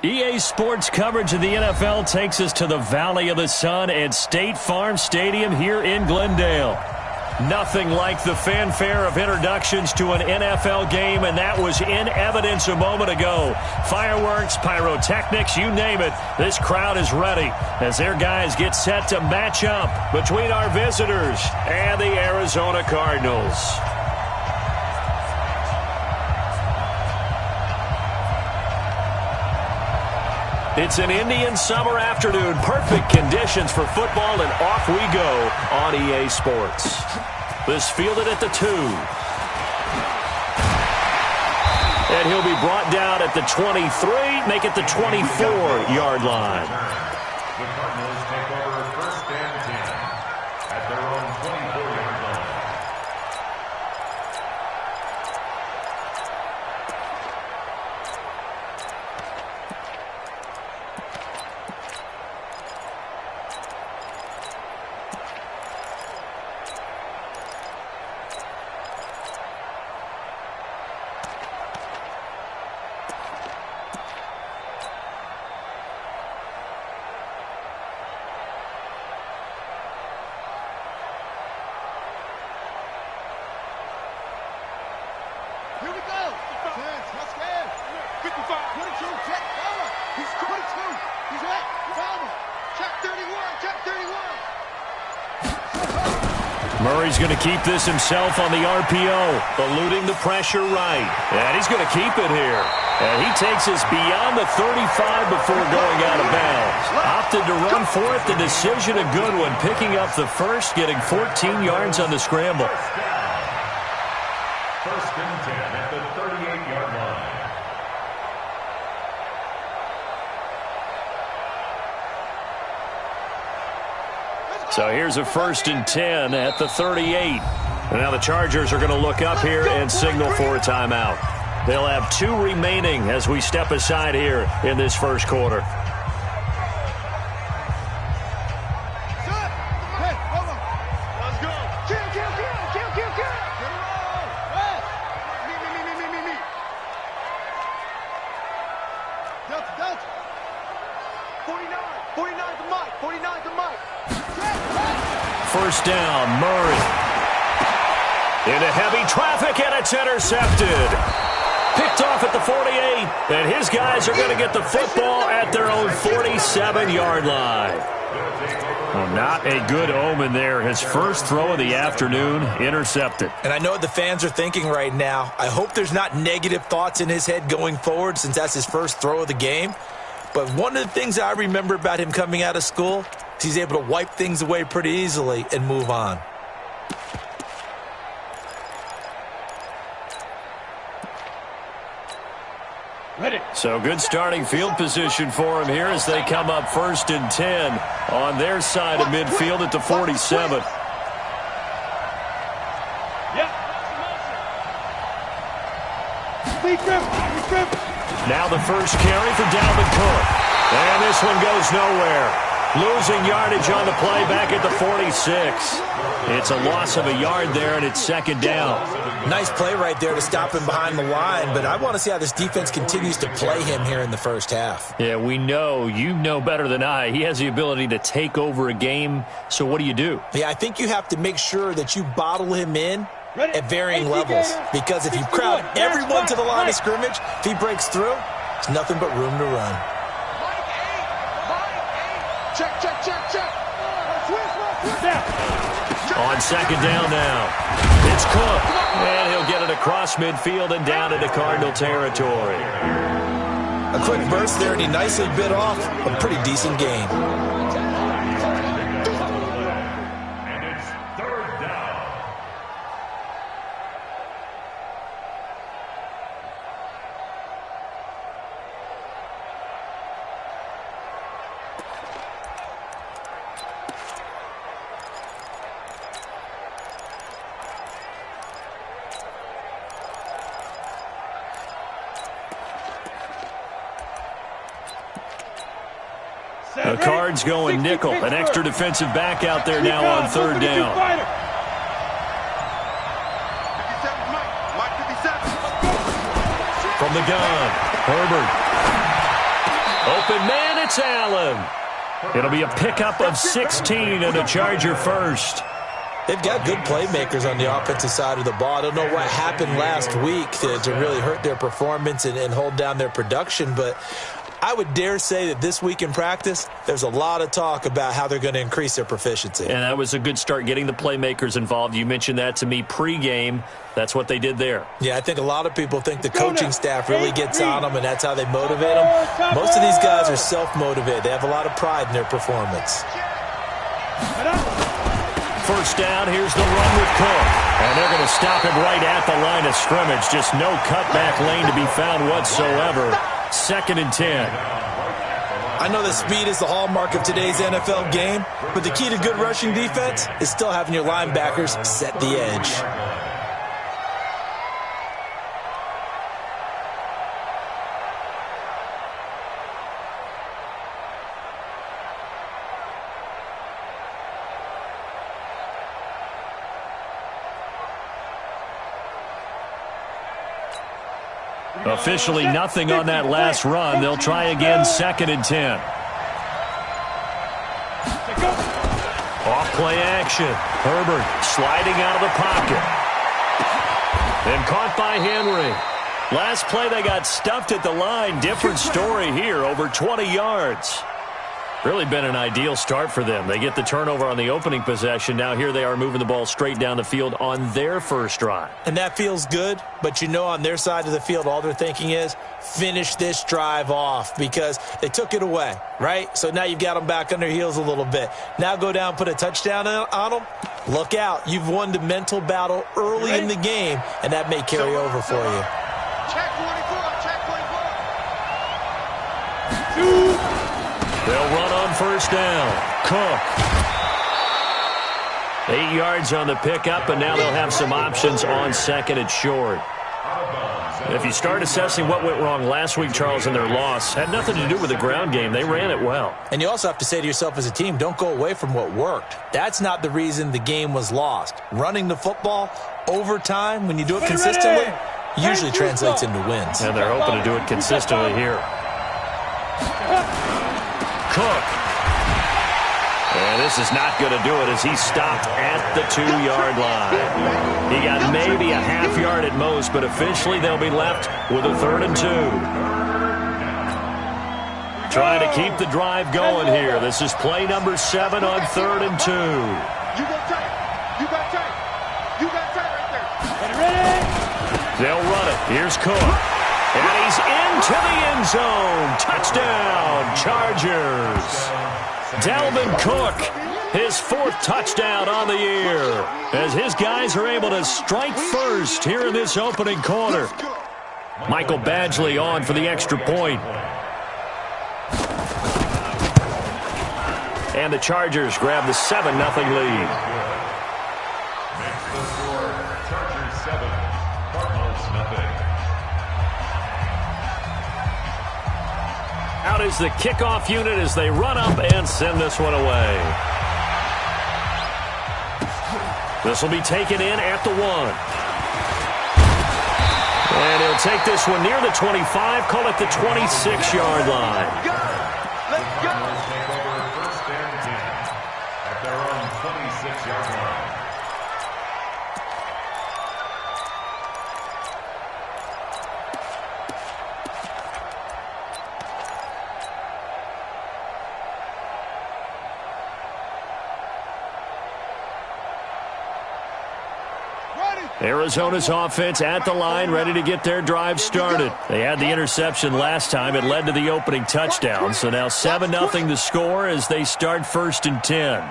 EA Sports coverage of the NFL takes us to the Valley of the Sun at State Farm Stadium here in Glendale. Nothing like the fanfare of introductions to an NFL game, and that was in evidence a moment ago. Fireworks, pyrotechnics, you name it, this crowd is ready as their guys get set to match up between our visitors and the Arizona Cardinals. It's an Indian summer afternoon. Perfect conditions for football, and off we go on EA Sports. This fielded at the 2. And he'll be brought down at the 23, make it the 24-yard line. The Cardinals take over first and 10 at their own 24-yard line. Murray's going to keep this himself on the RPO, eluding the pressure right. And he's going to keep it here. And he takes us beyond the 35 before going out of bounds. Opted to run for it. The decision a good one, picking up the first, getting 14 yards on the scramble. First and 10 at the 38-yard line. So here's a first and 10 at the 38. And now the Chargers are going to look up here and signal for a timeout. They'll have 2 remaining as we step aside here in this first quarter. First down, Murray. Into heavy traffic, and it's intercepted. Picked off at the 48, and his guys are going to get the football at their own 47-yard line. Well, not a good omen there. His first throw of the afternoon, intercepted. And I know what the fans are thinking right now. I hope there's not negative thoughts in his head going forward since that's his first throw of the game. But one of the things I remember about him coming out of school, he's able to wipe things away pretty easily and move on. So good starting field position for him here as they come up first and 10 on their side of midfield at the 47. Now the first carry for Dalvin Cook. And this one goes nowhere. Losing yardage on the play back at the 46. It's a loss of a yard there, and it's second down. Nice play right there to stop him behind the line, but I want to see how this defense continues to play him here in the first half. Yeah, we know. You know better than I. He has the ability to take over a game, so what do you do? Yeah, I think you have to make sure that you bottle him in at varying levels, because if you crowd everyone to the line of scrimmage, if he breaks through, it's nothing but room to run. Check. On second down now, it's Cook, and he'll get it across midfield and down into Cardinal territory. A quick burst there, and he nicely bit off a pretty decent gain. And it's third down. The Cards going nickel. An extra defensive back out there now on third down. From the gun, Herbert. Open man, it's Allen. It'll be a pickup of 16 and a Charger first. They've got good playmakers on the offensive side of the ball. I don't know what happened last week to really hurt their performance and hold down their production, but I would dare say that this week in practice, there's a lot of talk about how they're going to increase their proficiency. And that was a good start, getting the playmakers involved. You mentioned that to me pregame. That's what they did there. Yeah, I think a lot of people think the coaching staff really gets on them, and that's how they motivate them. Most of these guys are self-motivated. They have a lot of pride in their performance. First down, here's the run with Cook. And they're going to stop him right at the line of scrimmage. Just no cutback lane to be found whatsoever. 2nd and 10. I know that speed is the hallmark of today's NFL game, but the key to good rushing defense is still having your linebackers set the edge. Officially nothing on that last run. They'll try again, 2nd and 10. Off play action. Herbert sliding out of the pocket. And caught by Henry. Last play they got stuffed at the line. Different story here, over 20 yards. Really been an ideal start for them. They get the turnover on the opening possession. Now here they are moving the ball straight down the field on their first drive. And that feels good, but you know on their side of the field all they're thinking is finish this drive off because they took it away, right? So now you've got them back on their heels a little bit. Now go down, put a touchdown on them. Look out. You've won the mental battle early in the game, and that may carry over for you. Check 24, check 24. They'll run on first down. Cook. 8 yards on the pickup, and now they'll have some options on 2nd and short. If you start assessing what went wrong last week, Charles, in their loss, had nothing to do with the ground game. They ran it well. And you also have to say to yourself as a team, don't go away from what worked. That's not the reason the game was lost. Running the football over time, when you do it consistently, usually translates into wins. And they're hoping to do it consistently here. Cook. And this is not going to do it as he stopped at the 2-yard line. He got maybe a half yard at most, but officially they'll be left with a 3rd and 2. Trying to keep the drive going here. This is play number 7 on 3rd and 2. You go tight. You got tight. You got tight right there. Ready? They'll run it. Here's Cook. And he's into the end zone. Touchdown, Chargers. Dalvin Cook, his 4th touchdown on the year, as his guys are able to strike first here in this opening quarter. Michael Badgley on for the extra point. And the Chargers grab the 7-0 lead. Makes the score Chargers 7, Cardinals nothing. Out is the kickoff unit as they run up and send this one away. This will be taken in at the 1. And he'll take this one near the 25, call it the 26-yard line. Let's go. Take over 1st and 10 at their own 26-yard line. Arizona's offense at the line, ready to get their drive started. They had the interception last time. It led to the opening touchdown. So now 7-0 the score as they start 1st and 10.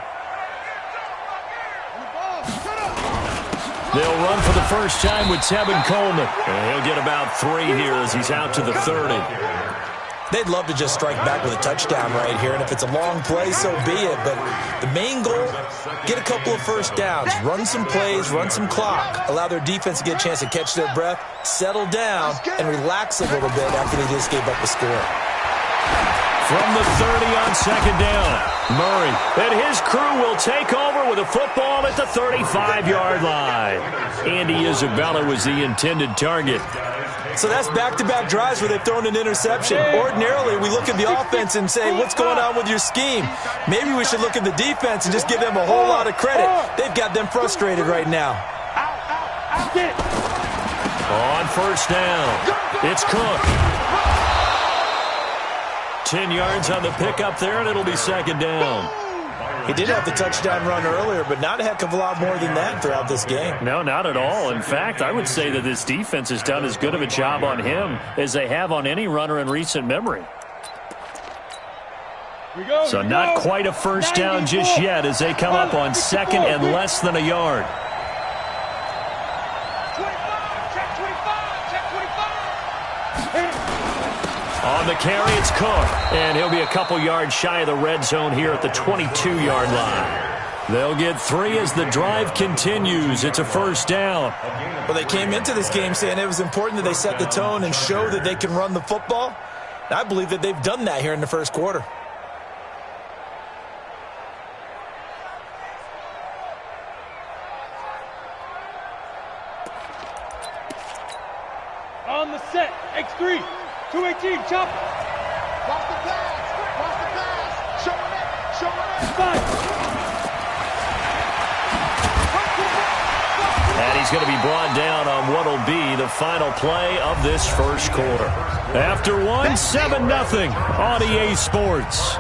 They'll run for the first time with Tevin Coleman. And he'll get about 3 here as he's out to the 30. They'd love to just strike back with a touchdown right here, and if it's a long play, so be it. But the main goal, get a couple of first downs, run some plays, run some clock, allow their defense to get a chance to catch their breath, settle down, and relax a little bit after they just gave up a score. From the 30 on 2nd down, Murray and his crew will take over with a football at the 35-yard line. Andy Isabella was the intended target. So that's back-to-back drives where they've thrown an interception. Ordinarily, we look at the offense and say, what's going on with your scheme? Maybe we should look at the defense and just give them a whole lot of credit. They've got them frustrated right now. On first down, it's Cook. 10 yards on the pickup there, and it'll be second down. He did have the touchdown run earlier, but not a heck of a lot more than that throughout this game. No, not at all. In fact, I would say that this defense has done as good of a job on him as they have on any runner in recent memory. So not quite a first down just yet as they come up on second and less than a yard. On the carry, it's Cook, and he'll be a couple yards shy of the red zone here at the 22-yard line. They'll get 3 as the drive continues. It's a first down. Well, they came into this game saying it was important that they set the tone and show that they can run the football. And I believe that they've done that here in the first quarter. On the set, X3. 218, chop. Watch the pass. Showing it. And he's going to be brought down on what will be the final play of this first quarter. After one, 7-0 on EA Sports.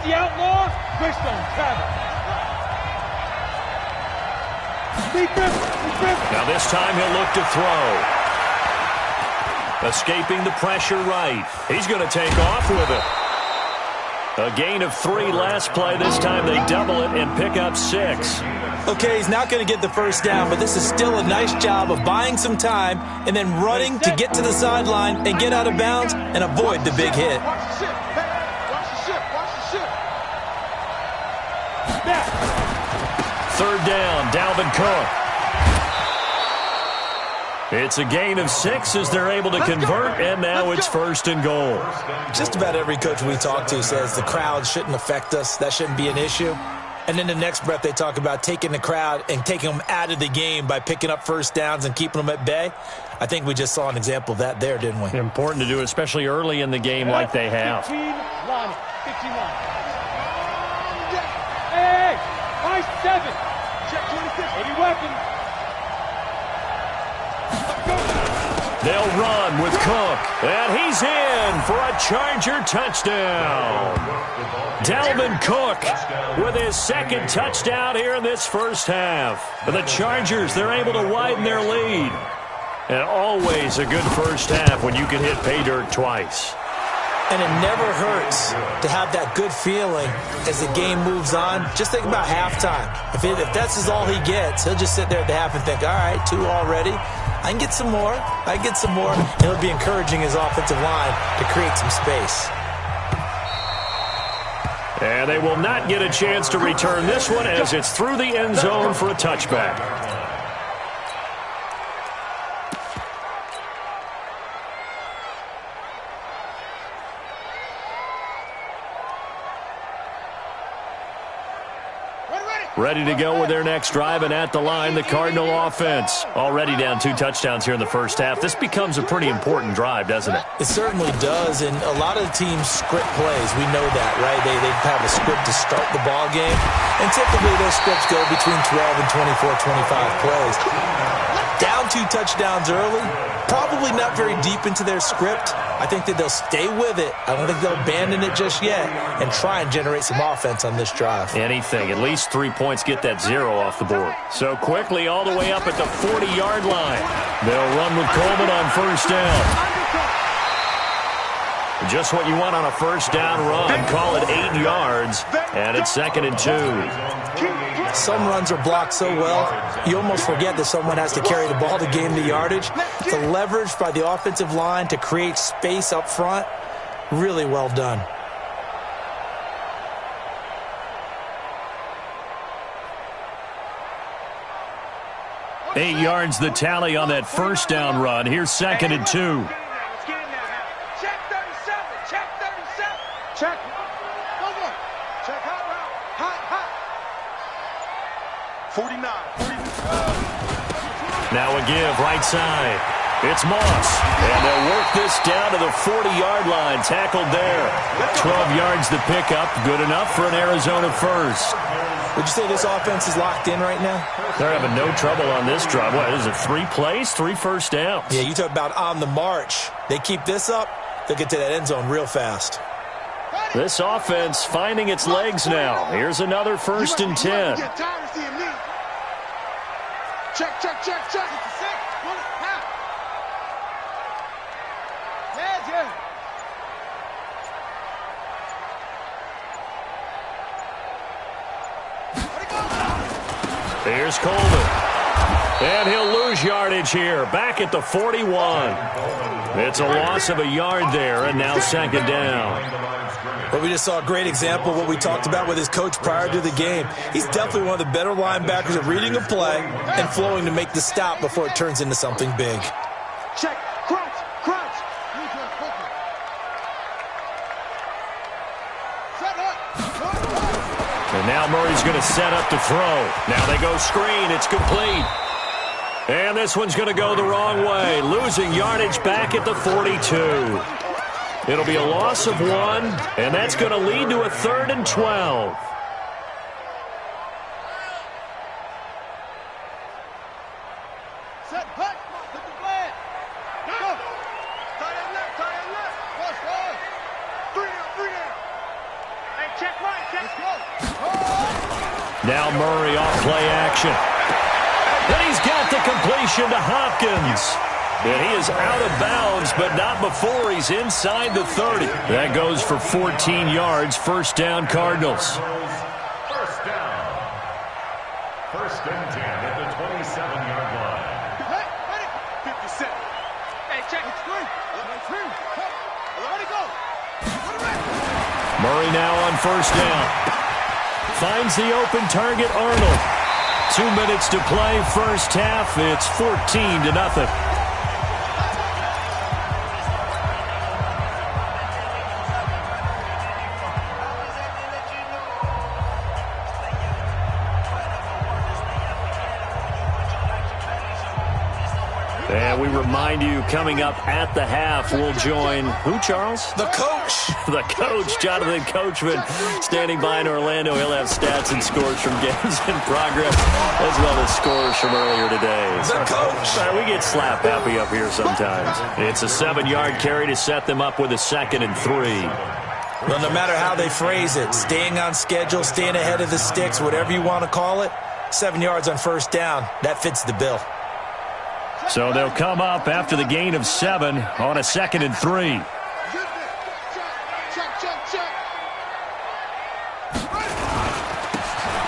The outlaw, Christian Travis. Now this time he'll look to throw. Escaping the pressure right. He's going to take off with it. A gain of 3 last play. This time they double it and pick up 6. Okay, he's not going to get the first down, but this is still a nice job of buying some time and then running to get to the sideline and get out of bounds and avoid the big hit. Third down, Dalvin Cook. It's a gain of 6 as they're able to convert, and now it's first and goal. Just about every coach we talk to says the crowd shouldn't affect us. That shouldn't be an issue. And in the next breath, they talk about taking the crowd and taking them out of the game by picking up first downs and keeping them at bay. I think we just saw an example of that there, didn't we? Important to do, especially early in the game like they have. 15 line. Hey, nice 7. Check 26. 80 weapons. They'll run with Cook, and he's in for a Charger touchdown. Dalvin Cook with his second touchdown here in this first half. For the Chargers, they're able to widen their lead. And always a good first half when you can hit pay dirt twice. And it never hurts to have that good feeling as the game moves on. Just think about halftime. If that's all he gets, he'll just sit there at the half and think, all right, 2 already. I can get some more. And it'll be encouraging his offensive line to create some space. And they will not get a chance to return this one as it's through the end zone for a touchback. Ready to go with their next drive, and at the line, the Cardinal offense. Already down 2 touchdowns here in the first half. This becomes a pretty important drive, doesn't it? It certainly does, and a lot of the teams script plays. We know that, right? They have a script to start the ball game, and typically those scripts go between 12 and 24, 25 plays. Down 2 touchdowns early, probably not very deep into their script. I think that they'll stay with it. I don't think they'll abandon it just yet and try and generate some offense on this drive. Anything. At least 3 points get that 0 off the board. So quickly all the way up at the 40-yard line. They'll run with Coleman on first down. Just what you want on a first down run. Call it 8 yards, and it's 2nd and 2. Some runs are blocked so well, you almost forget that someone has to carry the ball to gain the yardage. The leverage by the offensive line to create space up front, really well done. 8 yards the tally on that first down run. Here's 2nd and 2. Check 37. Check 37. Check. Over. Check hot route. Hot. 49. Now a give right side. It's Moss. And they'll work this down to the 40-yard line. Tackled there. 12 yards the pickup. Good enough for an Arizona first. Would you say this offense is locked in right now? They're having no trouble on this drive. What is it, 3 plays, 3 first downs? Yeah, you talk about on the march. They keep this up, they'll get to that end zone real fast. This offense finding its legs now. Here's another 1st and 10. Check. It's a 6. Yeah. Here's Coleman. And he'll lose yardage here. Back at the 41. It's a loss of a yard there, and now 2nd down. But we just saw a great example of what we talked about with his coach prior to the game. He's definitely one of the better linebackers at reading a play and flowing to make the stop before it turns into something big. Check. Crunch. Set up. And now Murray's going to set up to throw. Now they go screen. It's complete. And this one's going to go the wrong way. Losing yardage back at the 42. It'll be a loss of 1, and that's going to lead to a 3rd and 12. Set. Hut. Put the flag. Go. Tight end left. Cross. 3 down. Hey, check right. Let's go. Now Murray off play action. And he's got the completion to Hopkins. And he is out of bounds, but not before he's inside the 30. That goes for 14 yards. 1st down, Cardinals. First down. 1st and 10 at the 27-yard line. Hey, 57. Hey, check. It's 3. Let it go. Murray now on 1st down. Finds the open target, Arnold. 2 minutes to play, 1st half. It's 14-0. And we remind you, coming up at the half, we'll join who, Charles? The coach. The coach, Jonathan Coachman, standing by in Orlando. He'll have stats and scores from games in progress, as well as scores from earlier today. The coach. We get slap happy up here sometimes. It's a 7-yard carry to set them up with a 2nd and 3. Well, no matter how they phrase it, staying on schedule, staying ahead of the sticks, whatever you want to call it, 7 yards on 1st down, that fits the bill. So they'll come up after the gain of 7 on a 2nd and 3.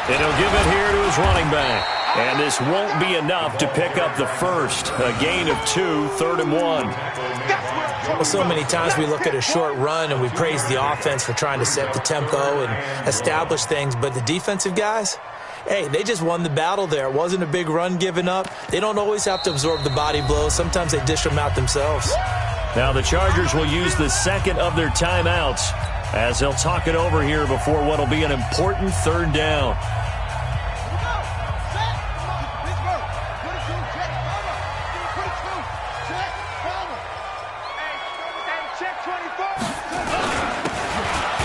And he'll give it here to his running back. And this won't be enough to pick up the first. A gain of 2, 3rd and 1. Well, so many times we look at a short run and we praise the offense for trying to set the tempo and establish things. But the defensive guys, hey, they just won the battle there. It wasn't a big run given up. They don't always have to absorb the body blows. Sometimes they dish them out themselves. Now the Chargers will use the 2nd of their timeouts as they'll talk it over here before what will be an important 3rd down.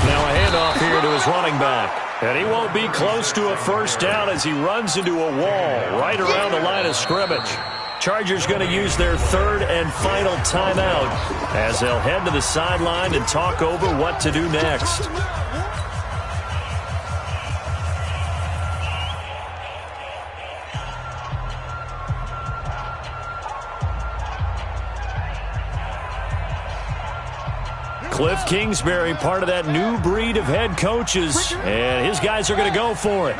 Now a handoff here to his running back. And he won't be close to a 1st down as he runs into a wall right around the line of scrimmage. Chargers going to use their 3rd and final timeout as they'll head to the sideline and talk over what to do next. Cliff Kingsbury, part of that new breed of head coaches, and his guys are going to go for it.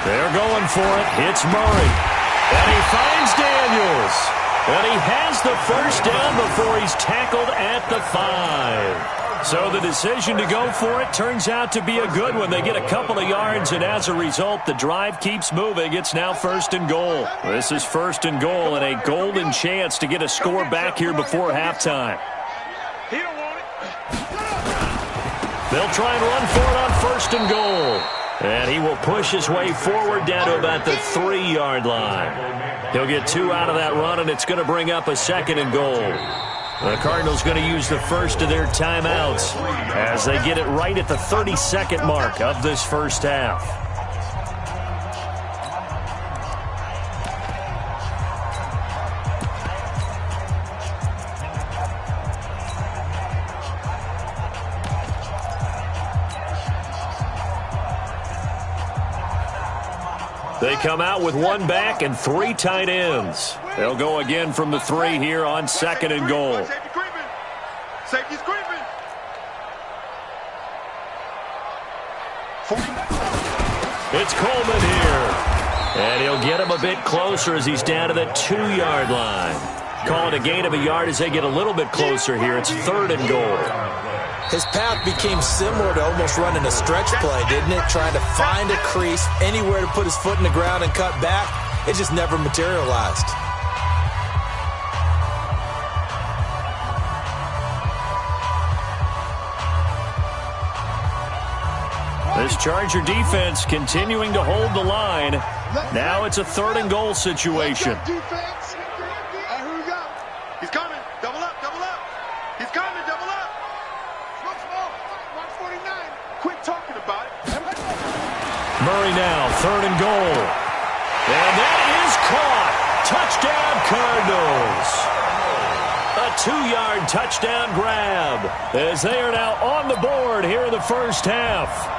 They're going for it. It's Murray. And he finds Daniels. And he has the first down before he's tackled at the 5. So the decision to go for it turns out to be a good one. They get a couple of yards, and as a result, the drive keeps moving. It's now 1st and goal. This is 1st and goal and a golden chance to get a score back here before halftime. They'll try and run for it on 1st and goal. And he will push his way forward down to about the 3-yard line. He'll get 2 out of that run, and it's going to bring up a 2nd and goal. The Cardinals going to use the first of their timeouts as they get it right at the 32nd mark of this first half. They come out with 1 back and 3 tight ends. They'll go again from the 3 here on 2nd and goal. Safety's creeping. It's Coleman here. And he'll get him a bit closer as he's down to the 2-yard line. Call it a gain of a yard as they get a little bit closer here. It's 3rd and goal. His path became similar to almost running a stretch play, didn't it? Trying to find a crease, anywhere to put his foot in the ground and cut back. It just never materialized. This Charger defense continuing to hold the line. Now it's a 3rd and goal situation. He's coming. Double up, double up. He's coming, double up. Smoke. 149. Quit talking about it. Murray now, 3rd and goal. And that is caught. Touchdown, Cardinals. A 2-yard touchdown grab as they are now on the board here in the first half.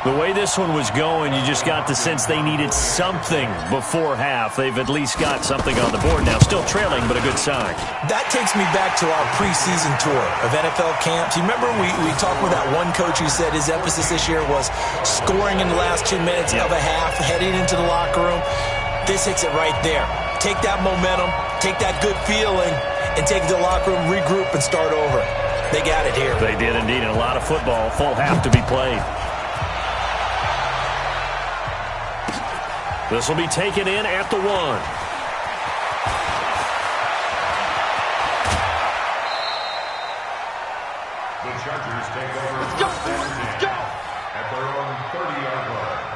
The way this one was going, you just got the sense they needed something before half. They've at least got something on the board now. Still trailing, but a good sign. That takes me back to our preseason tour of NFL camps. You remember we talked with that one coach who said his emphasis this year was scoring in the last 2 minutes of a half, heading into the locker room. This hits it right there. Take that momentum, take that good feeling, and take it to the locker room, regroup, and start over. They got it here. They did indeed, and a lot of football. Full half to be played. This will be taken in at the 1. The Chargers take over first and 10 at their own 30-yard line.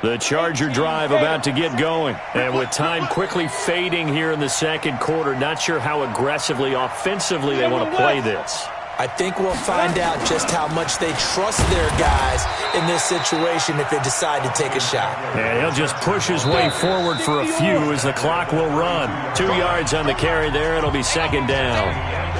The Charger drive about to get going. And with time quickly fading here in the 2nd quarter, not sure how aggressively, offensively they want to play this. I think we'll find out just how much they trust their guys in this situation if they decide to take a shot. And he'll just push his way forward for a few as the clock will run. 2 yards on the carry there. It'll be 2nd down.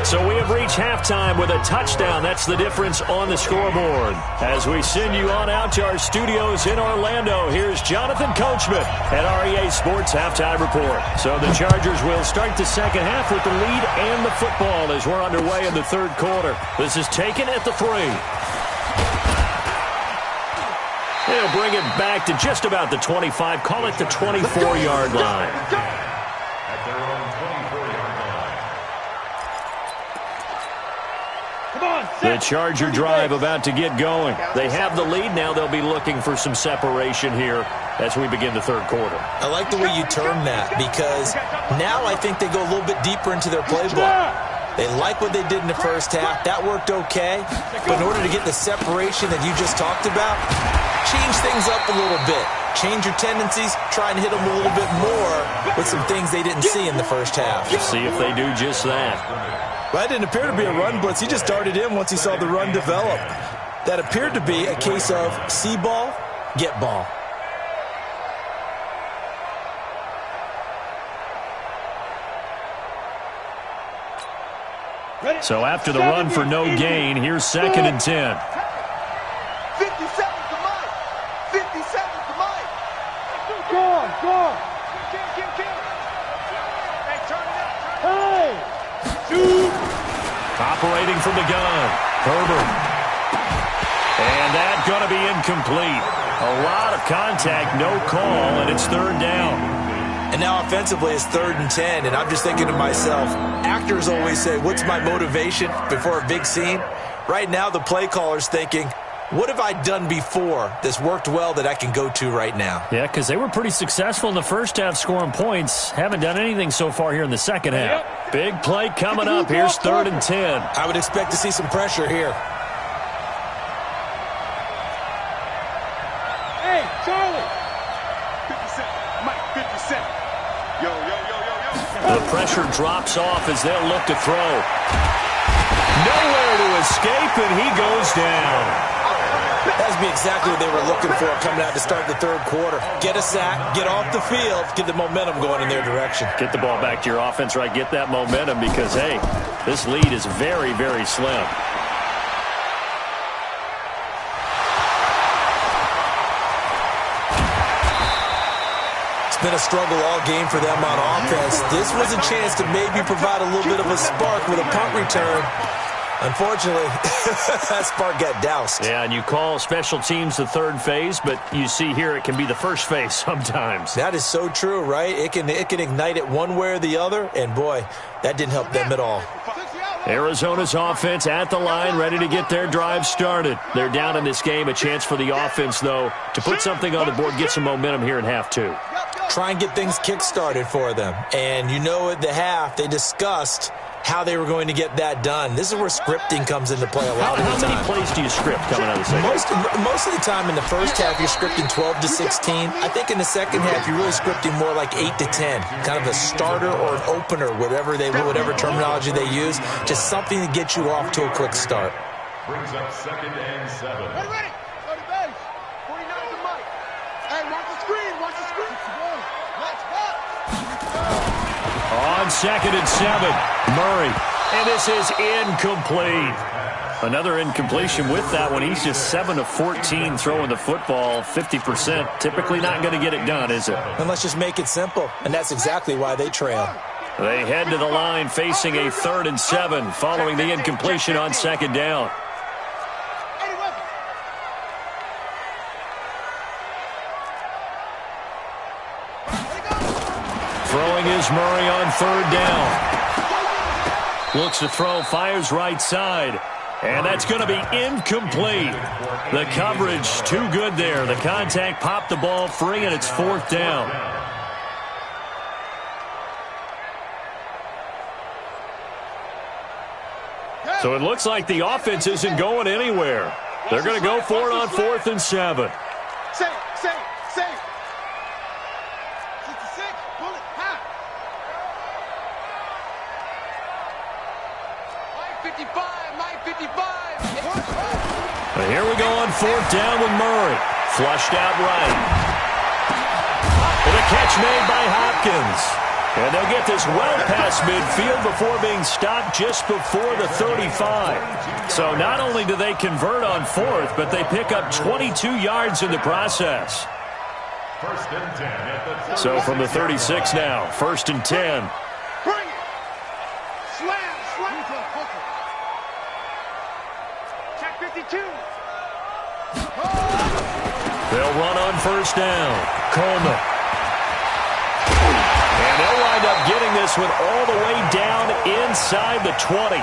So we have reached halftime with a touchdown. That's the difference on the scoreboard. As we send you on out to our studios in Orlando, here's Jonathan Coachman at REA Sports Halftime Report. So the Chargers will start the 2nd half with the lead and the football as we're underway in the 3rd quarter. This is taken at the 3. They'll bring it back to just about the 25. Call it the 24-yard line. At their own 24-yard line. The Charger drive about to get going. They have the lead. Now they'll be looking for some separation here as we begin the 3rd quarter. I like the way you term that because now I think they go a little bit deeper into their playbook. They like what they did in the first half. That worked okay. But in order to get the separation that you just talked about, change things up a little bit. Change your tendencies. Try and hit them a little bit more with some things they didn't see in the first half. See if they do just that. Well, that didn't appear to be a run blitz. He just darted in once he saw the run develop. That appeared to be a case of see ball, get ball. So after the run for no gain, here's 2nd and 10. 50 seconds to Mike. 50 seconds to Mike. Go on. Kill. Hey, turn it up. Hey. Operating from the gun. Herbert. And that's going to be incomplete. A lot of contact, no call, and it's third down. And now offensively it's 3rd and 10, and I'm just thinking to myself, actors always say, what's my motivation before a big scene? Right now the play caller's thinking, what have I done before that's worked well that I can go to right now? Yeah, because they were pretty successful in the first half scoring points. Haven't done anything so far here in the second half. Big play coming up. Here's 3rd and 10. I would expect to see some pressure here. Hey, Charlie. 57. Mike, 57. Yo. The pressure drops off as they'll look to throw. Nowhere to escape, and he goes down. That would be exactly what they were looking for coming out to start the 3rd quarter. Get a sack, get off the field, get the momentum going in their direction. Get the ball back to your offense, right? Get that momentum because, hey, this lead is very, very slim. It's been a struggle all game for them on offense. This was a chance to maybe provide a little bit of a spark with a punt return. Unfortunately, that spark got doused. Yeah, and you call special teams the 3rd phase, but you see here it can be the 1st phase sometimes. That is so true, right? It can ignite it one way or the other, and boy, that didn't help them at all. Arizona's offense at the line, ready to get their drive started. They're down in this game. A chance for the offense, though, to put something on the board, get some momentum here in half 2. Try and get things kick-started for them. And you know at the half, they discussed how they were going to get that done. This is where scripting comes into play a lot of the time. How many plays do you script coming out of the second? Most of the time in the first half, you're scripting 12 to 16. I think in the second half, you're really scripting more like 8 to 10. Kind of a starter or an opener, whatever terminology they use. Just something to get you off to a quick start. Brings up 2nd and 7. Ready? Go to base. 49 to Mike. Hey, watch the screen. Let's go. On 2nd and 7, Murray. And this is incomplete. Another incompletion with that one. He's just 7 of 14 throwing the football, 50%. Typically not going to get it done, is it? And let's just make it simple. And that's exactly why they trail. They head to the line facing a 3rd and 7 following the incompletion on 2nd down. Throwing is Murray on 3rd down. Looks to throw, fires right side. And that's going to be incomplete. The coverage too good there. The contact popped the ball free, and it's 4th down. So it looks like the offense isn't going anywhere. They're going to go for it on 4th and 7. Say it. 66, pull it, half. 55. But here we go on 4th down with Murray. Flushed out right. And a catch made by Hopkins. And they'll get this well past midfield before being stopped just before the 35. So not only do they convert on 4th, but they pick up 22 yards in the process. 1st and 10 at the So from the 36 now, 1st and 10. Bring it. Slam. Check 52. They'll run on 1st down. Coleman. And they'll wind up getting this one all the way down inside the 20.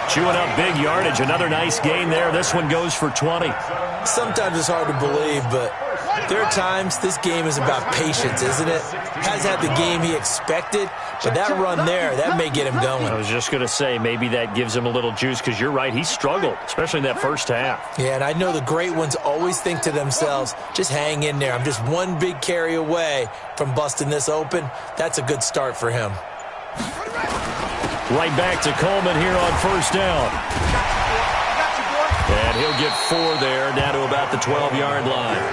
Chewing up big yardage. Another nice gain there. This one goes for 20. Sometimes it's hard to believe, but there are times this game is about patience, isn't it? Has had the game he expected, but that run there, that may get him going. I was just going to say, maybe that gives him a little juice, because you're right, he struggled, especially in that first half. Yeah, and I know the great ones always think to themselves, just hang in there. I'm just one big carry away from busting this open. That's a good start for him. Right back to Coleman here on 1st down. And he'll get 4 there, down to about the 12-yard line.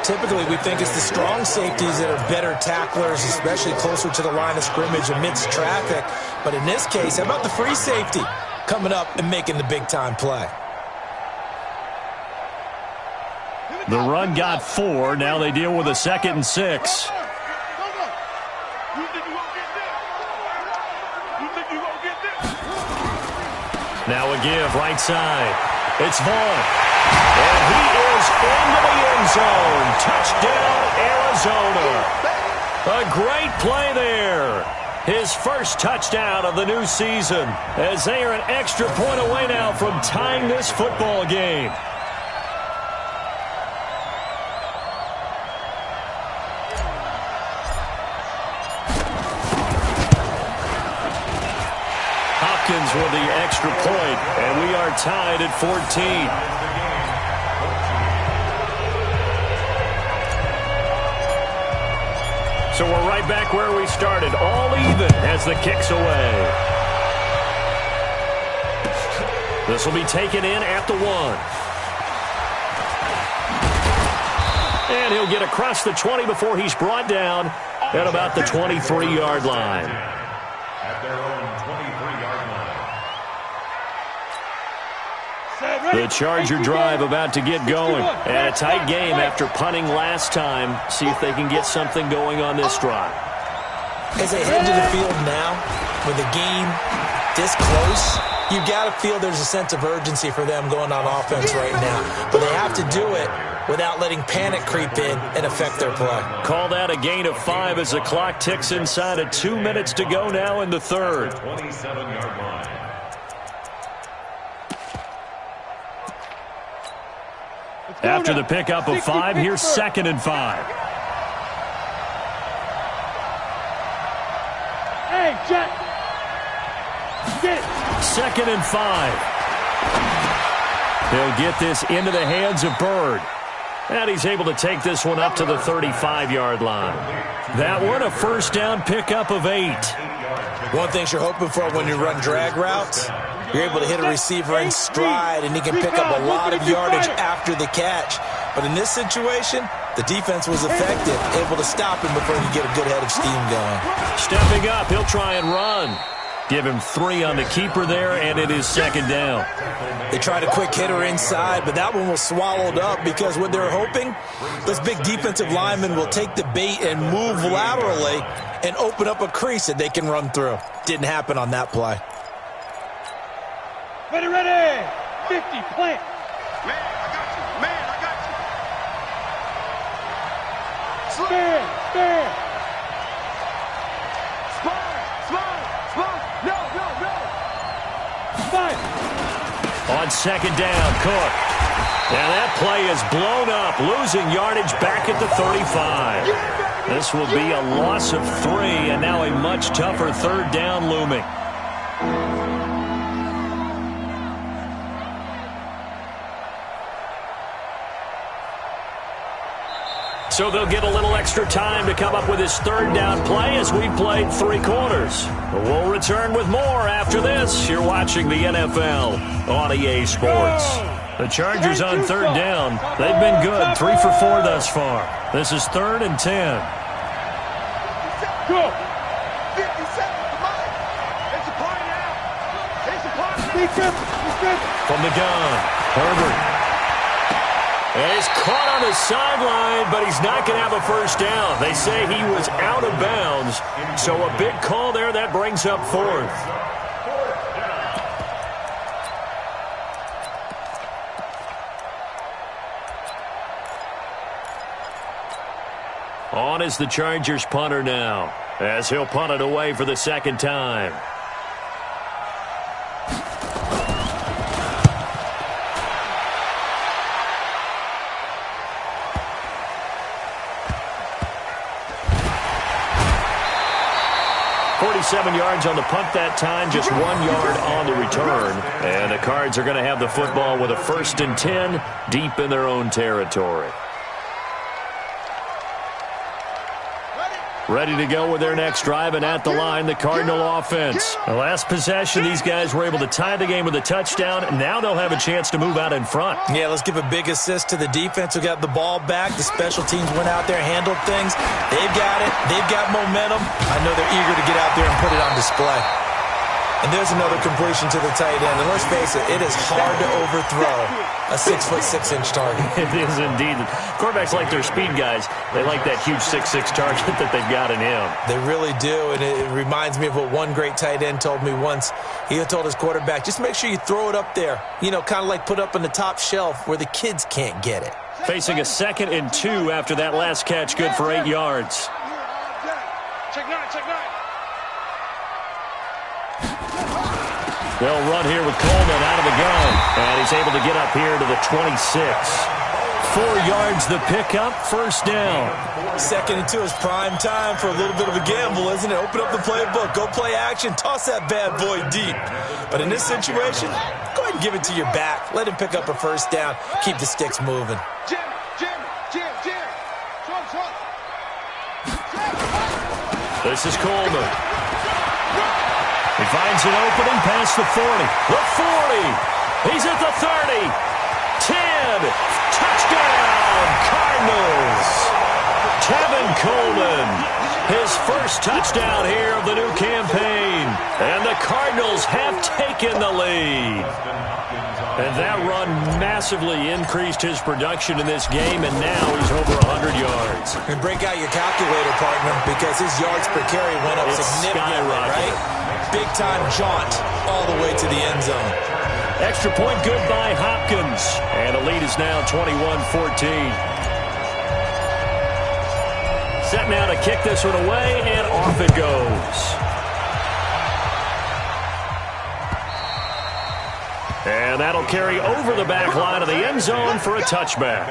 Typically, we think it's the strong safeties that are better tacklers, especially closer to the line of scrimmage amidst traffic. But in this case, how about the free safety coming up and making the big-time play? The run got 4. Now they deal with a 2nd and 6. Now a give right side. It's Vaughn. And he is into the end zone. Touchdown, Arizona. A great play there. His first touchdown of the new season, as they are an extra point away now from tying this football game. Hopkins with the extra point, and we are tied at 14. So we're right back where we started, all even as the kick's away. This will be taken in at the 1. And he'll get across the 20 before he's brought down at about the 23-yard line. At their own 23-yard line. The Charger drive about to get going. And a tight game after punting last time. See if they can get something going on this drive. As they head to the field now, with the game this close, you've got to feel there's a sense of urgency for them going on offense right now. But they have to do it without letting panic creep in and affect their play. Call that a gain of 5 as the clock ticks inside of 2 minutes to go now in the third. 27-yard line. After the pickup of 5, here's 2nd and 5. Hey, Jack. Get it. 2nd and 5. He'll get this into the hands of Bird. And he's able to take this one up to the 35-yard line. That one a first down pickup of 8. One thing you're hoping for when you run drag routes, you're able to hit a receiver in stride, and he can pick up a lot of yardage after the catch. But in this situation, the defense was effective, able to stop him before he could get a good head of steam going. Stepping up, he'll try and run. Give him 3 on the keeper there, and it is 2nd down. They tried a quick hitter inside, but that one was swallowed up because what they're hoping, those big defensive linemen will take the bait and move laterally and open up a crease that they can run through. Didn't happen on that play. Ready, ready. 50, plant. Man, I got you. Man, I got you. Spin, spin. Spine. No. Spine. On 2nd down, Cook. Now that play is blown up, losing yardage back at the 35. This will be a loss of 3, and now a much tougher 3rd down looming. So they'll get a little extra time to come up with his 3rd down play as we've played 3 quarters. We'll return with more after this. You're watching the NFL on EA Sports. The Chargers on 3rd down. They've been good, 3 for 4 thus far. This is 3rd and 10. Go. 57, come on. It's a party now. It's a party. Defense. From the gun, Herbert. And he's caught on the sideline, but he's not going to have a first down. They say he was out of bounds. So a big call there that brings up 4th. On is the Chargers punter now, as he'll punt it away for the 2nd time. .7 yards on the punt that time, just 1 yard on the return. And the Cards are going to have the football with a 1st and 10 deep in their own territory. Ready to go with their next drive, and at the line, the Cardinal offense. The last possession, these guys were able to tie the game with a touchdown. Now they'll have a chance to move out in front. Yeah, let's give a big assist to the defense who got the ball back. The special teams went out there, handled things. They've got it. They've got momentum. I know they're eager to get out there and put it on display. And there's another completion to the tight end. And let's face it, it is hard to overthrow a 6'6" target. It is indeed. Quarterbacks like their speed guys. They like that huge 6'6" target that they've got in him. They really do, and it reminds me of what one great tight end told me once. He told his quarterback, just make sure you throw it up there. You know, kind of like put up on the top shelf where the kids can't get it. Facing a 2nd and 2 after that last catch, good for 8 yards. Check nine, check nine. They'll run here with Coleman out of the gun. And he's able to get up here to the 26. 4 yards the pickup, first down. 2nd and 2 is prime time for a little bit of a gamble, isn't it? Open up the playbook, go play action, toss that bad boy deep. But in this situation, go ahead and give it to your back. Let him pick up a first down. Keep the sticks moving. Jim. Swap. This is Coleman. He finds an opening past the 40. The 40. He's at the 30. 10. Touchdown, Cardinals. Tevin Coleman. His first touchdown here of the new campaign. And the Cardinals have taken the lead. And that run massively increased his production in this game, and now he's over 100 yards. And break out your calculator, partner, because his yards per carry went up significantly, right? Big-time jaunt all the way to the end zone. Extra point good by Hopkins. And the lead is now 21-14. Set now to kick this one away, and off it goes. And that'll carry over the back line of the end zone for a touchback.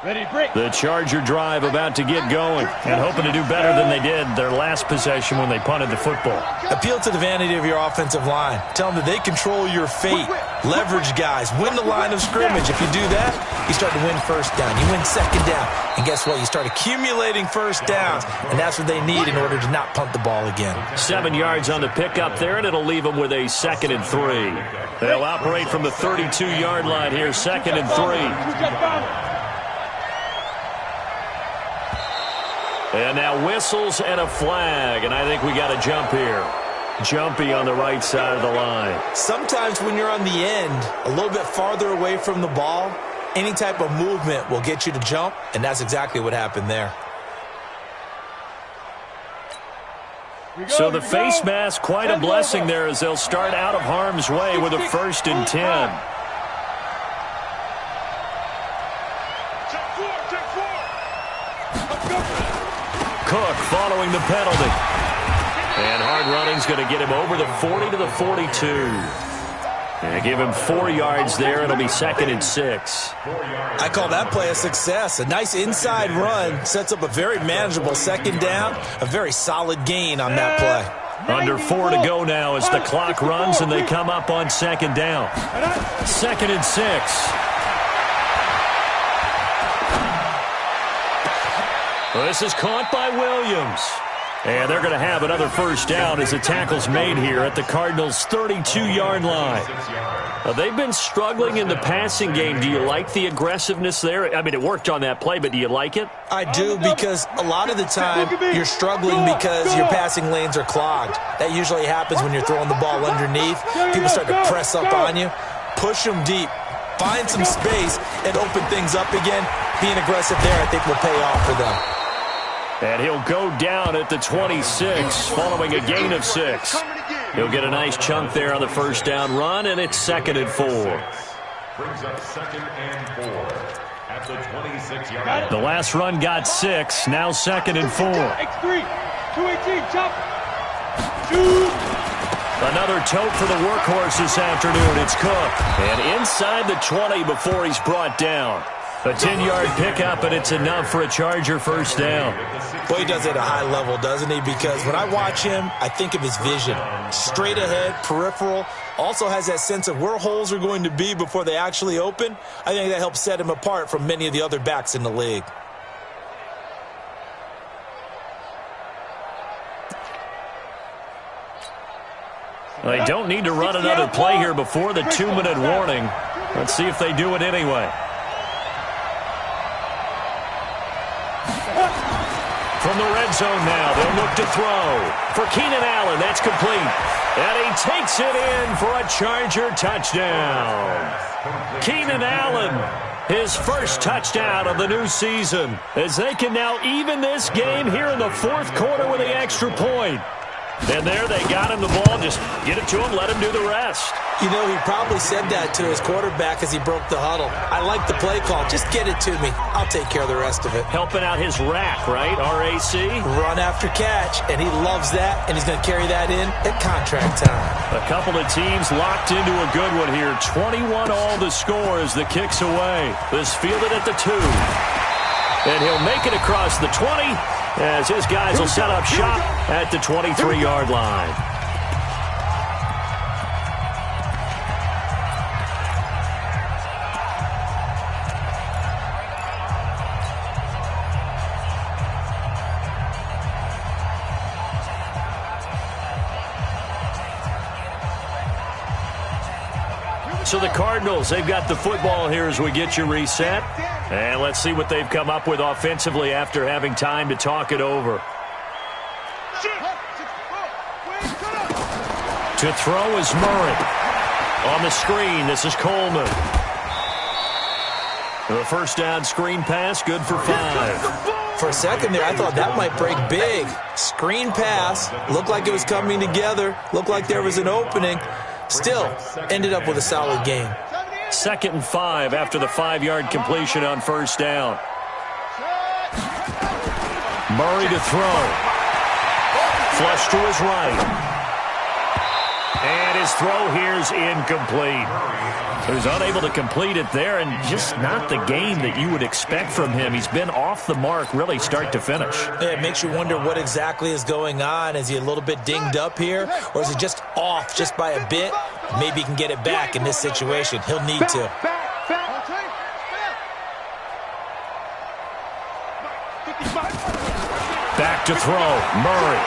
Ready, break. The Charger drive about to get going and hoping to do better than they did their last possession when they punted the football. Appeal to the vanity of your offensive line. Tell them that they control your fate. Leverage guys. Win the line of scrimmage. If you do that, you start to win first down. You win second down. And guess what? You start accumulating first downs. And that's what they need in order to not punt the ball again. 7 yards on the pickup there, and it'll leave them with a 2nd and 3. They'll operate from the 32-yard line here, 2nd and 3. And now whistles and a flag, and I think we got a jump here. Jumpy on the right side of the line. Sometimes when you're on the end, a little bit farther away from the ball, any type of movement will get you to jump, and that's exactly what happened there. So the face mask, quite a blessing there as they'll start out of harm's way with a 1st and 10. Cook following the penalty. And hard running's going to get him over the 40 to the 42. And give him 4 yards there. It'll be 2nd and 6. I call that play a success. A nice inside run sets up a very manageable second down. A very solid gain on that play. Under 4 to go now as the clock runs and they come up on 2nd down. 2nd and 6. Well, this is caught by Williams. And they're going to have another first down as the tackle's made here at the Cardinals' 32-yard line. They've been struggling in the passing game. Do you like the aggressiveness there? I mean, it worked on that play, but do you like it? I do, because a lot of the time you're struggling because your passing lanes are clogged. That usually happens when you're throwing the ball underneath. People start to press up on you. Push them deep. Find some space and open things up again. Being aggressive there, I think, will pay off for them. And he'll go down at the 26 following a gain of 6. He'll get a nice chunk there on the first down run, and it's 2nd and 4. Brings up 2nd and 4 at the 26-yard line. The last run got 6, now 2nd and 4. X3, 218, chop. Shoot. Another tote for the workhorse this afternoon. It's Cook. And inside the 20 before he's brought down. A 10-yard pickup, and it's enough for a Charger first down. Boy, he does it at a high level, doesn't he? Because when I watch him, I think of his vision. Straight ahead, peripheral. Also has that sense of where holes are going to be before they actually open. I think that helps set him apart from many of the other backs in the league. They don't need to run another play here before the 2-minute warning. Let's see if they do it anyway. From the red zone now, they'll look to throw. For Keenan Allen, that's complete. And he takes it in for a Charger touchdown. Keenan Allen, his first touchdown of the new season, as they can now even this game here in the fourth quarter with the extra point. And there they got him the ball. Just get it to him, let him do the rest. You know, he probably said that to his quarterback as he broke the huddle. I like the play call. Just get it to me. I'll take care of the rest of it. Helping out his rack, right? RAC? Run after catch, and he loves that, and he's going to carry that in at contract time. A couple of teams locked into a good one here. 21 all the score as the kick's away. This fielded at the 2. And he'll make it across the 20 as his guys will set up shop at the 23-yard line. So the Cardinals, they've got the football here as we get you reset. And let's see what they've come up with offensively after having time to talk it over. To throw is Murray. On the screen, this is Coleman. The first down screen pass, good for 5. For a second there, I thought that might break big. Screen pass, looked like it was coming together, looked like there was an opening. Still, ended up with a solid game. 2nd and 5 after the 5-yard completion on first down. Murray to throw. Flush to his right. And his throw here is incomplete. He was unable to complete it there, and just not the game that you would expect from him. He's been off the mark really start to finish. Yeah, it makes you wonder what exactly is going on. Is he a little bit dinged up here, or is he just off just by a bit? Maybe he can get it back in this situation. He'll need to. Back to throw. Murray.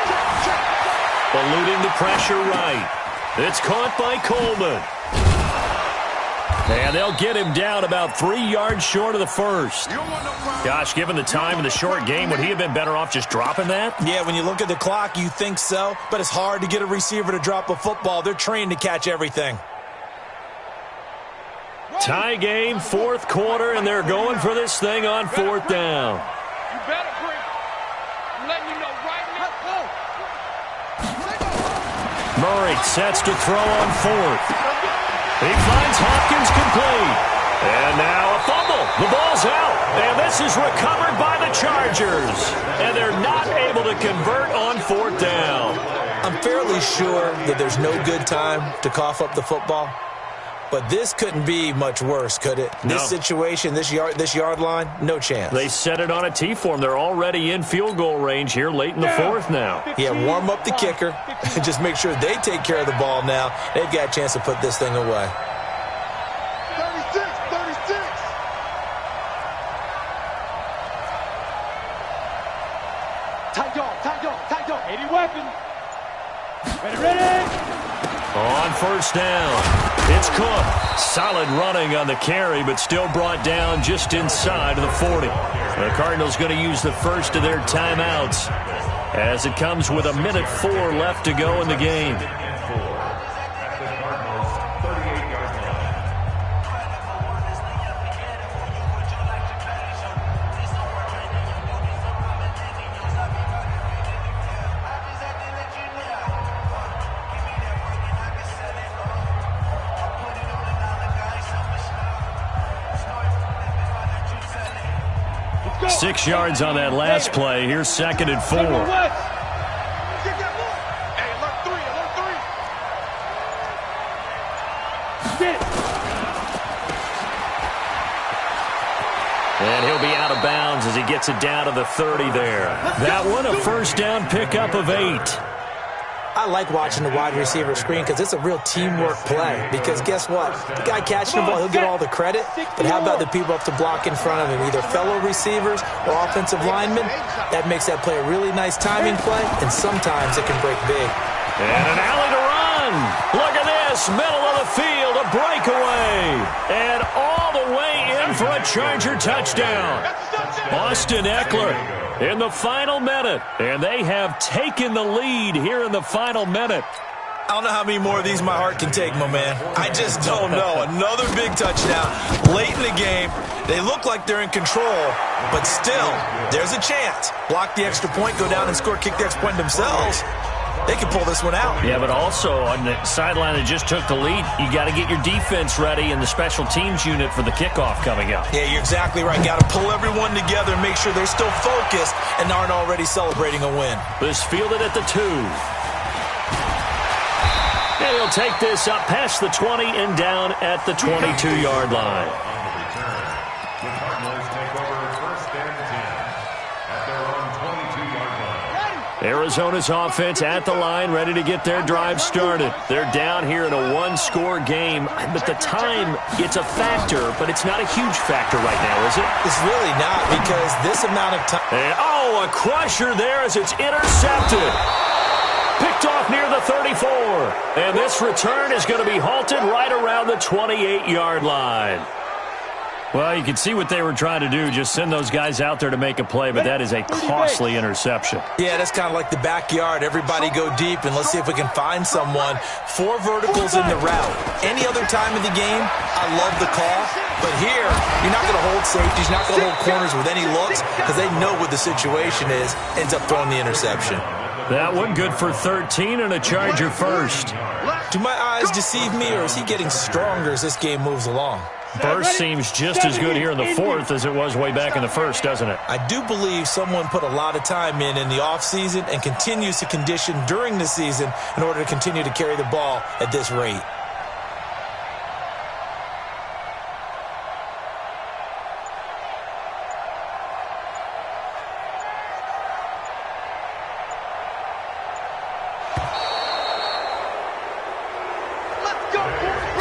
Eluding the pressure right. It's caught by Coleman. And they'll get him down about 3 yards short of the first. Gosh, given the time in the short game, would he have been better off just dropping that? Yeah, when you look at the clock, you think so. But it's hard to get a receiver to drop a football. They're trained to catch everything. Tie game, fourth quarter, and they're going for this thing on 4th down. You better bring it. I'm letting you know right now. Murray sets to throw on 4th. He finds Hopkins complete. And now a fumble. The ball's out. And this is recovered by the Chargers. And they're not able to convert on 4th down. I'm fairly sure that there's no good time to cough up the football. But this couldn't be much worse, could it? No. This situation, this yard line, no chance. They set it on a T-form. They're already in field goal range here late in the 4th now. Yeah, warm up the kicker. Just make sure they take care of the ball now. They've got a chance to put this thing away. 36. Tight dog. 80 weapon. Ready. On first down, it's Cook. Solid running on the carry, but still brought down just inside of the 40. The Cardinals going to use the first of their timeouts as it comes with 1:04 left to go in the game. Let's go. 6 yards on that last play. Here's 2nd and 4. Hey, look 3. Get it. And he'll be out of bounds as he gets it down to the 30 there. That one, a first down pickup of 8. I like watching the wide receiver screen because it's a real teamwork play. Because guess what? The guy catching the ball, he'll get all the credit. But how about the people up to block in front of him, either fellow receivers or offensive linemen? That makes that play a really nice timing play, and sometimes it can break big. And an alley to run. Look at this, middle of the field, a breakaway. And all the way in for a Charger touchdown. Austin Eckler in the final minute. And they have taken the lead here in the final minute. I don't know how many more of these my heart can take, my man. I just don't know. Another big touchdown late in the game. They look like they're in control, but still, there's a chance. Block the extra point, go down and score, kick the extra point themselves. They can pull this one out. Yeah, but also on the sideline that just took the lead, you got to get your defense ready in the special teams unit for the kickoff coming up. Yeah, you're exactly right. Got to pull everyone together and make sure they're still focused and aren't already celebrating a win. This fielded at the 2. And he'll take this up past the 20 and down at the 22-yard line. On the return, the Cardinals take over 1st and 10 at their own 22-yard line. Arizona's offense at the line, ready to get their drive started. They're down here in a one-score game, but the time, it's a factor, but it's not a huge factor right now, is it? It's really not, because this amount of time. And, a crusher there as it's intercepted. Picked off near the 34. And this return is going to be halted right around the 28-yard line. Well, you can see what they were trying to do, just send those guys out there to make a play, but that is a costly interception. Yeah, that's kind of like the backyard. Everybody go deep, and let's see if we can find someone. 4 verticals in the route. Any other time of the game, I love the call. But here, you're not going to hold safeties, you're not going to hold corners with any looks, because they know what the situation is, ends up throwing the interception. That one good for 13 and a Charger first. Do my eyes deceive me, or is he getting stronger as this game moves along? Burst seems just as good here in the 4th as it was way back in the 1st, doesn't it? I do believe someone put a lot of time in the offseason and continues to condition during the season in order to continue to carry the ball at this rate.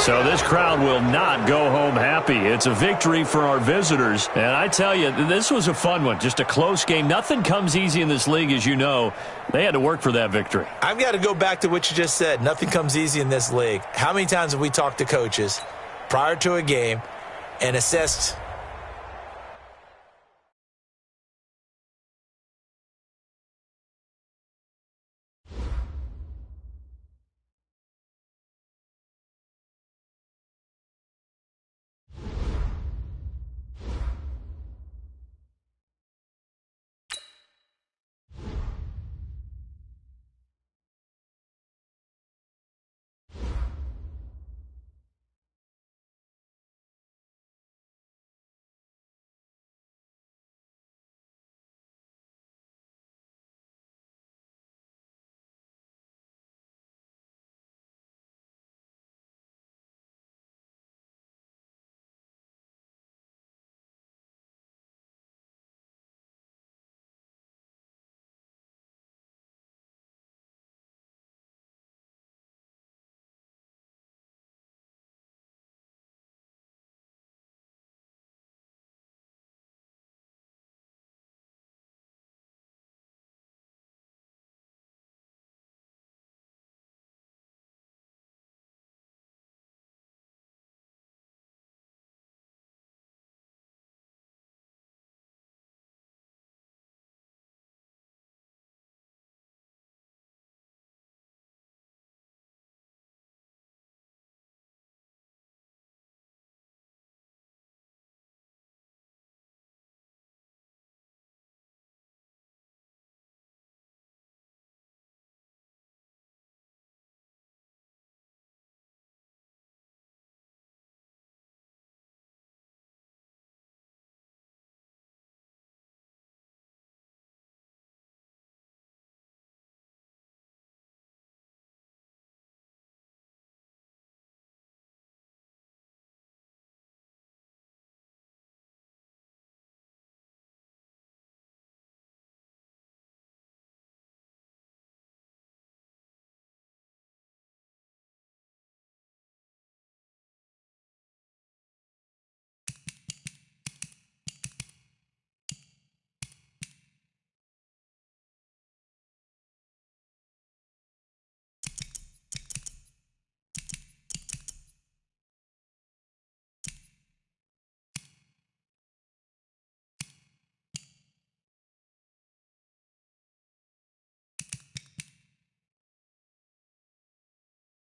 So this crowd will not go home happy. It's a victory for our visitors. And I tell you, this was a fun one. Just a close game. Nothing comes easy in this league, as you know. They had to work for that victory. I've got to go back to what you just said. Nothing comes easy in this league. How many times have we talked to coaches prior to a game and assessed